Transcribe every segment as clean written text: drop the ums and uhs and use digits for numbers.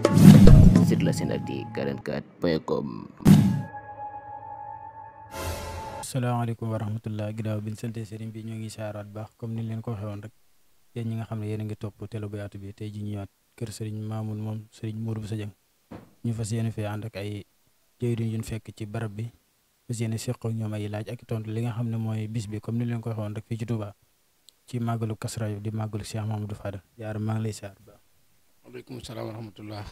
sur la Senactu 44.com. asalaamaaleykum wa rahmatullah ginnaaw bi ñu sante sëriñ bi ñoo ngi saaraat baax comme ni leen ko waxee woon rek yéen ñi nga xam ne yéen a ngi topp télé bu yaatu bi tey ji ñëwaat kër sëriñ Mamoun moom sëriñ Modou Bousso Dieng ñu fas yéene fee ànd ak ay jëwriñ yu ñu fekk ci barab bi fas yéene seq ak ñoom ay laaj ak tontu li nga xam ne mooy bis bi comme ni leen ko waxee woon rek fii ci Touba ci màggalu Kazu Rajab di màggalu Cheikh Mamadou Fadal yaar maa ngi lay saar baax. waaleykum salaam wa rahmatullah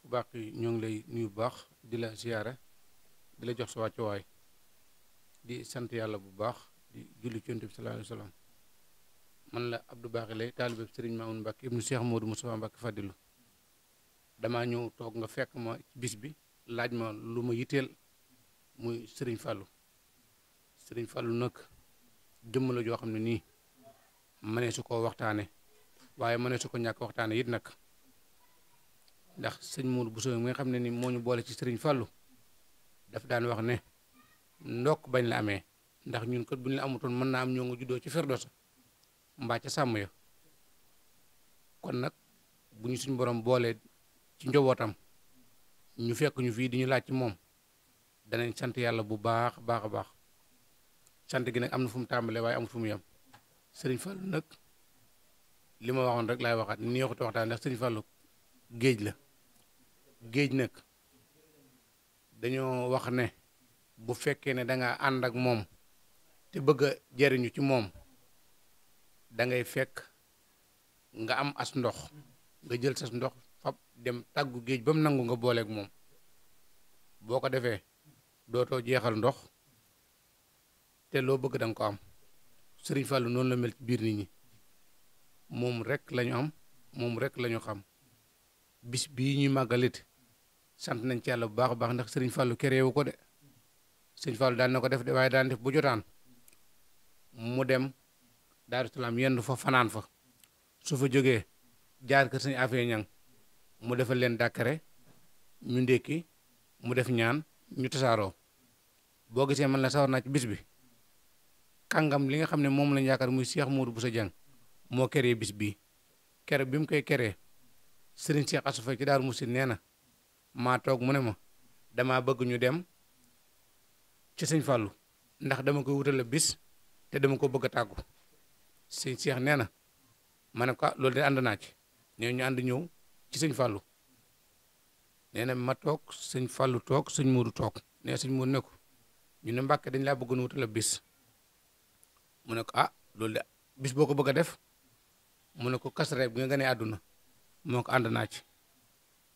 ku baax ñoo ngi lay nuyu bu baax di la siyaare di la jox sa wàccuwaay di sant yàlla bu baax di julli ci Yonent bi sallallahu alayhi wa sallam man la Abdou Baaxi lay taalibe Sëriñ Mamoun Mbacke ibnu Cheikh Modou Moustapha Mbacke Fadilu damaa ñëw toog nga fekk ma ci bis bi laaj ma lu ma yitteel muy Sëriñ Fallou Sëriñ Fallou nag jëmm la joo xam ne nii mënee su ko waxtaane waaye mënee su ko ñàkk waxtaane it nag ndax sëñ Modou Bousso mi nga xam ne ni moo ñu boole ci Sëriñ Fallou daf daan wax ne ndokk bañ la amee ndax ñun kat bu ñu la amutoon mën naa am ñoo nga juddoo ci Firdosa mbaa ca sàmm ya kon nag bu ñu suñ borom boolee ci njobootam ñu fekk ñu fii di ñu laaj ci moom danañ sant yàlla bu baax baax a baax sant gi nag am na fu mu tàmbalee waaye amul fu mu yem Sëriñ Fallou nag li ma waxoon rek laay waxaat neexut waxtaan ndax Sëriñ Fallou géej la géej nag dañoo wax ne bu fekkee ne danga ànd ak moom te bëgg a jariñu ci moom da ngay fekk nga am as ndox nga jël sas ndox fab dem tàggu géej ba mu nangu nga booleeg moom boo ko defee dootoo jeexal ndox te loo bëgg da nga ko am Sëriñ Fallou noonu la mel ci biir nit ñi moom rek lañu am moom rek lañu xam bis bii ñuy màggalit sant nañ ci yàlla bu baax a baax ndax Sëriñ Fallou kereewu ko de Sëriñ Fallou daan na ko def de waaye daan def bu jotaan mu dem Daaru Salaam yendu fa fanaan fa su fa jógee jaar kër Sëriñ Afee Ñang mu defal leen dàkkare ñu ndékki mu def ñaan ñu tasaaroo boo gisee man la sawar naa ci bis bi kàngam li nga xam ne moom lañ yaakaar muy Cheikh Modou Bousso Dieng moo keree bis bii kere bi mu koy keree Sëriñ Cheikh Assou Faye ci Daaru Musi nee na maa toog mu ne ma damaa bëgg ñu dem ci Sëñ Fallou ndax dama koy wutal la bis te dama ko bëgg a tàggu Sëñ Cheikh nee na ma ne ko loolu de ànd naa ci nee ñu ànd ñëw ci Sëñ Fallou nee na ma toog Sëñ Fallou toog Sëñ Modou toog nee Sëñ Modou ne ko ñu ne Mbàkke dañ laa bëggoon wutal la bis mu ne ko loolu de bis boo ko bëgg a def mu ne ko Kazu Rajab bi nga gënee àdduna moo ko ànd naa ci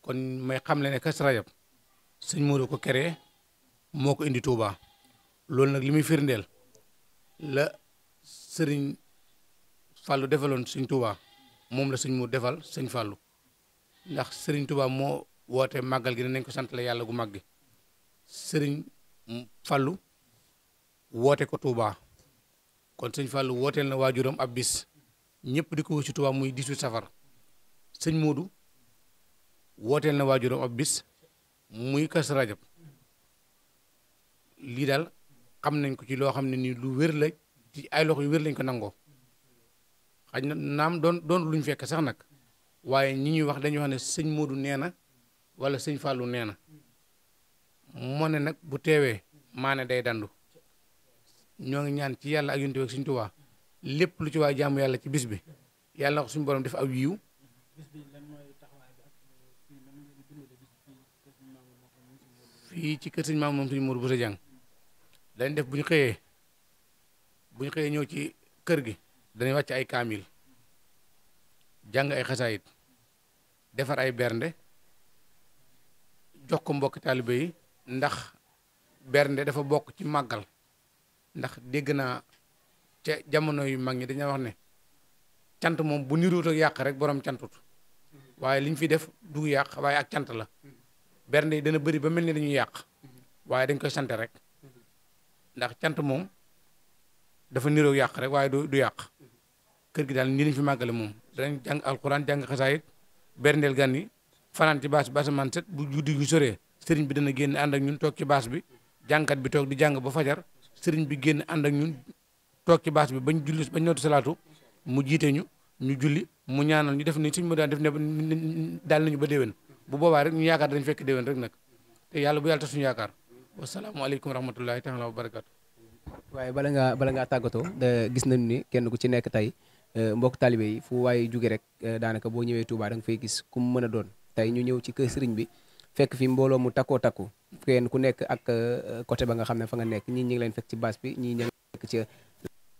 kon may xam le ne Kazu Rajab Sëñ Modou ko keree moo ko indi Touba loolu nag li muy firndeel la Sëriñ Fallou defaloon Sëñ Touba moom la Sëñ Modou defal Sëñ Fallou ndax Sëriñ Touba moo woote màggal gi ne nañ ko sant la yàlla gu mag gi Sëriñ Fallou woote ko Touba kon Sëñ Fallou wooteel na waajuram ab bis ñëpp di ko wër ci Touba muy 18 safar Sëñ Modou wooteel na waajuram ab bis muy Kazu Rajab lii daal xam nañ ko ci loo xam ne nii lu wér la ci ay loxo yu wér lañ ko nangoo xaj na naam doon luñ fekk sax nag waaye ñi ñuy wax dañuy wax ne Sëñ Modou nee na wala Sëñ Fallou nee na moo ne nag bu teewee maane day dandu ñoo ngi ñaan ci yàlla ak yonent bi ak Sëñ Tuubaa lépp lu ci waay jaamu yàlla ci bis bi yàlla na ko suñu borom def aw yiw fii ci kër Sëñ Mamoun moom Sëñ Modou Bousso Dieng dañ def bu ñu xëyee ñëw ci kër gi dañuy wàcc ay kaamil jàng ay xasaayit defar ay bernde jox ko mbokki taalibe yi ndax bernde dafa bokk ci màggal ndax dégg naa ca jamono yu mag ñi dañuy wax ne cant moom bu niruut ak yàq rek borom cantut waaye li ñu fi def du yàq waaye ak cant la bernde yi dana bëri ba mel ni dañuy yàq waaye dañ koy sant rek ndax cant moom dafa niroog yàq rek waaye du yàq kër gi daal nii lañ fi màggale moom danañ jàng alxuraan jàng xasaayit berndeel gan yi fanaan ci baas bi asamaan set bu guddi gi soree sëriñ bi dana génn ànd ak ñun toog ci baas bi jàngkat bi toog di jàng ba fajar sëriñ bi génn ànd ak ñun toog ci baas bi bañ julli bañ nootu salaatu mu jiite ñu julli mu ñaanal ñu def ni suñ mu daan def ne daal nañu ba déwén bu boobaa rek ñu yaakaar dañ fekk déwén rek nag te yàlla bu yàlla tax suñu yaakaar wasalaamualeykum wa rahmatullahi taala wa barakatu. waaye bala ngaa tàggatoo gis nañu ni kenn ku ci nekk tey mbokk taalibe yi fu waaye jóge rek daanaka boo ñëwee Touba da nga fay gis ku mu mën a doon tey ñu ñëw ci kër sëriñ bi fekk fi mbooloo mu takkoo takku kenn ku nekk ak côté ba nga xam ne fa nga nekk ñii ñi ngi leen fekk ci bâche bi ñii ña nga nekk ca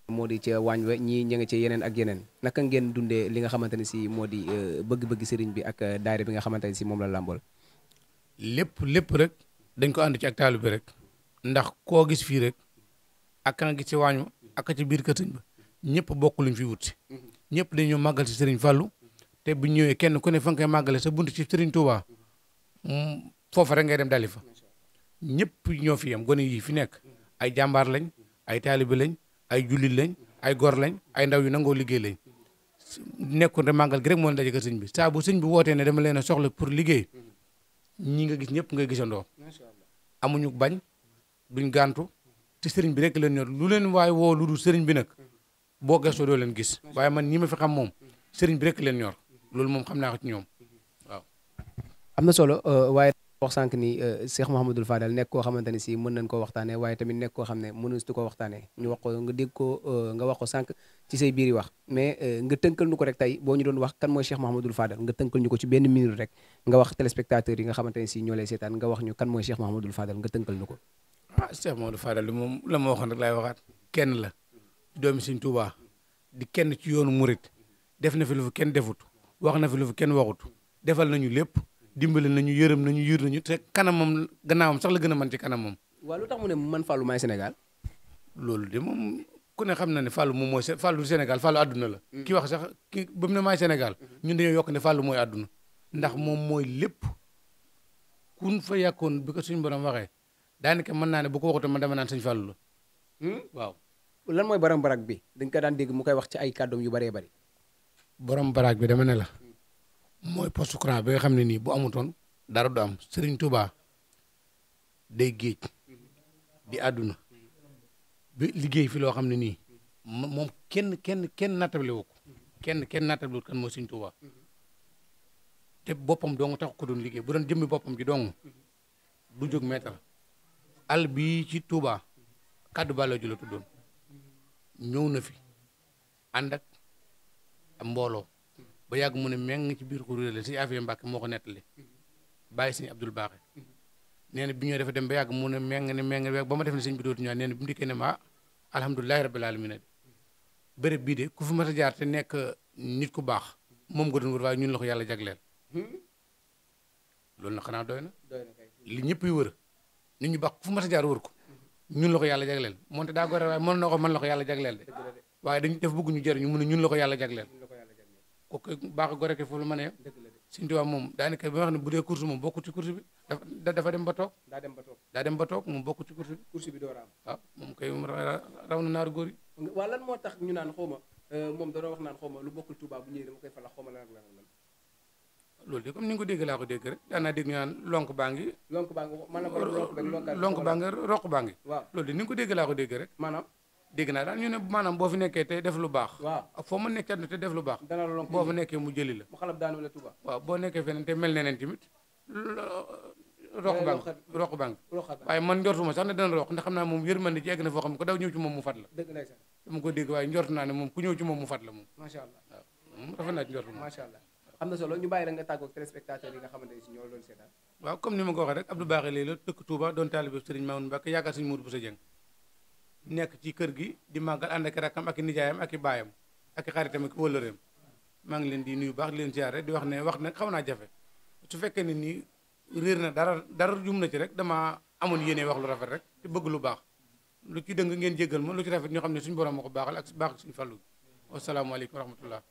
moo di ca waañ wa ñii ña nga ca yeneen ak yeneen naka ngeen dundee li nga xamante ne si moo di bëgg-bëgg sëriñ bi ak daayira bi nga xamante ne si moom la làmbool. lépp rek dañ ko ànd ci ak taalibe bi rek ndax koo gis fii rek ak ka nga gis ci waañ wa ak ci biir kër sëriñ ba ñëpp bokk luñ fi wut si ñëpp dañoo màggal si sëriñ Fallou te bu ñëwee kenn ku ne fa nga koy màggale sa bunt ci sëriñ Touba foofa rek ngay dem dali fa ñëpp ñoo fi yam gone yi fi nekk ay jàmbaar lañ ay taalibe lañ ay jullit lañ ay gor lañ ay ndaw yu nangoo liggéey lañ nekkoon te màggal gi rek moo leen daje kër sëñ bi saa bu sëñ bi wootee ne dama leen a soxla pour liggéey ñi nga gis ñëpp ngay gisandoo amuñu bañ duñ gàntu te sëriñ bi rek leen ñor lu leen waaye woo lu dul sëriñ bi nag boo gëstoo doo leen gis waaye man ñi ma fi xam moom sëriñ bi rek leen ñor loolu moom xam naa ko ci ñoom waaw. am na solo waaye wax sànq ni Cheikh Mouhamadul Fadal nekk koo xamante ne si mën nañ koo waxtaanee waaye tamit nekk koo xam ne mënuñu ko waxtaanee ñu wax ko nga dégg ko nga wax ko sànq ci say biir yi wax mais nga tënkal ñu ko rek tey boo ñu doon wax kan mooy Cheikh Mouhamadul Fadal nga tënkal ñu ko ci benn minute rek nga wax téléspectateurs yi nga xamante ne si ñoo lay seetaan nga wax ñu kan mooy Cheikh Mouhamadul Fadal nga tënkal ñu ko. ah Cheikh Mouhamadul Fadal li moom la ma waxoon rek laay waxaat kenn la doomi Sëriñ Tuubaa di kenn ci yoonu murit def na fi lu fi kenn defut wax na fi lu fi kenn waxut defal nañu lépp dimbali nañu yërëm nañu yër nañu te kanamam gannaawam sax la gën a mën ci kanamam. waaw lu tax mu ne man Fallou maay Sénégal. loolu de moom ku ne xam na ne Fallou moom mooy Fallou Sénégal Fallou àdduna la. ki wax sax ki ba mu ne maay Sénégal ñun dañoo yokk ne Fallou mooy àdduna ndax moom mooy lépp kun fa yàkkoon bi ko suñu borom waxee daanaka mën naa ne bu ko waxutoo man dama naan sëñ Fallou la. waaw. lan mooy borom barak bi dañ ko daan dégg mu koy wax ci ay kàddoom yu bëree bëri. borom barak bi dama ne la. mooy poste courant bi nga xam ne nii bu amutoon dara du am Serigne Touba day géej di àdduna bi liggéey fi loo xam ne nii moom kenn nattable wu ko kenn nattable wu kan mooy Serigne Touba te boppam dong tax ko doon liggéey bu doon jëmmi boppam ji dong du jóg meetar àll bii ci Touba kaddu bàlla ju la tuddoon ñëw na fi ànd ak mbooloo ba yàgg mu ne meng ci biir kuréel si affaire Mbàkke moo ko nettali bàyyi sëñ Abdul Baaxe nee na bi ñoo dafa dem ba yàgg mu ne meng ba ma def ne sëñ bi dootu ñëwaat nee na bi mu dikkee ne ma alhamdulilahi rabbil alamin béréb bii de ku fi mas a jaar te nekk nit ku baax moom nga doon wër waaye ñun la ko yàlla jagleel loolu na xanaa doy na li ñëpp yi wër nit ñu baax ku fi mas a jaar wër ko ñun la ko yàlla jagleel moonte daa gore waaye mën na ko man la ko yàlla jagleel de waaye dañu def bëgg ñu jëriñu mu ne ñun la ko yàlla jagleel kooku baax a gore ke foofu la mën a yem Sëriñ Tuubaa moom daanaka bi wax ne bu dee course moom bokkut ci course bi dafa dem ba toog daa dem ba toog moom bokkut ci course bi door a am waaw moom kay raw na naaru góor yi waaw lan moo tax ñu naan xawma moom da doon wax naan xawma lu bokkul Touba bu ñëwee dama koy falax xawma lan loolu de comme ni nga ko dégg laa ko dégg rek daan naa dégg ñu naan lonk baa ngi man la lonk baa ngi roq baa ngi waaw loolu de ni nga ko dégg laa ko dégg rek maanaam dégg naa daal ñu ne maanaam boo fi nekkee te def lu baax waaw ak foo ma nekk te def lu baax dana lonk boo fa nekkee mu jëli la mu xalab daanu la Touba waaw boo nekkee feneen te mel neneen tamit roq baa ngi waaye man njortuma sax ne dana roq ndax xam naa moom yërmande ci egg na foo xam ne ko daw ñëw ci moom mu fat la dama ko dégg waaye njort naa ne moom ku ñëw ci moom mu fat la moom macha allah waaw moom rafet naa ci njort moom macha allah am na solo ñu bàyyi la nga tàggoog téléspectateurs yi nga xamante ne si ñoo doon seetaan waaw comme ni ma ko waxee rek Abdou Baaxe léegi la dëkk Touba doon taalibe Serigne Mamoune Mbacke yaakaar Serigne Modou Bousso Dieng nekk ci kër gi di màggal ànd ak rakkam ak i nijaayam ak i baayam ak i xaritam ak i wëllëreem maa ngi leen di nuyu baax di leen ziare di wax ne wax nag xaw naa jafe su fekkee ne nii réer na dara jum na ci rek dama amoon yéene wax lu rafet rek te bëgg lu baax lu ci dëng ngeen jéggal ma lu ci rafet ñoo xam ne suñu borom moo ko baaxal ak baax suñu fàllu wasalaamaaleykum wa rahmatullah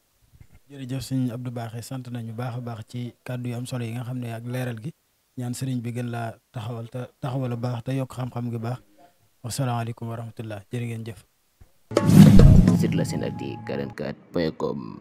jërëjëf sëñ Abdou Baaxe sant nañu baax a baax ci kàddu yu am solo yi nga xam ne ak leeral gi ñaan sëriñ bi gën laa taxawal a baax te yokk xam-xam gi baax wasalaamaaleykum wa rahmatullah jërë ngeen jëf sur la senardi 44.com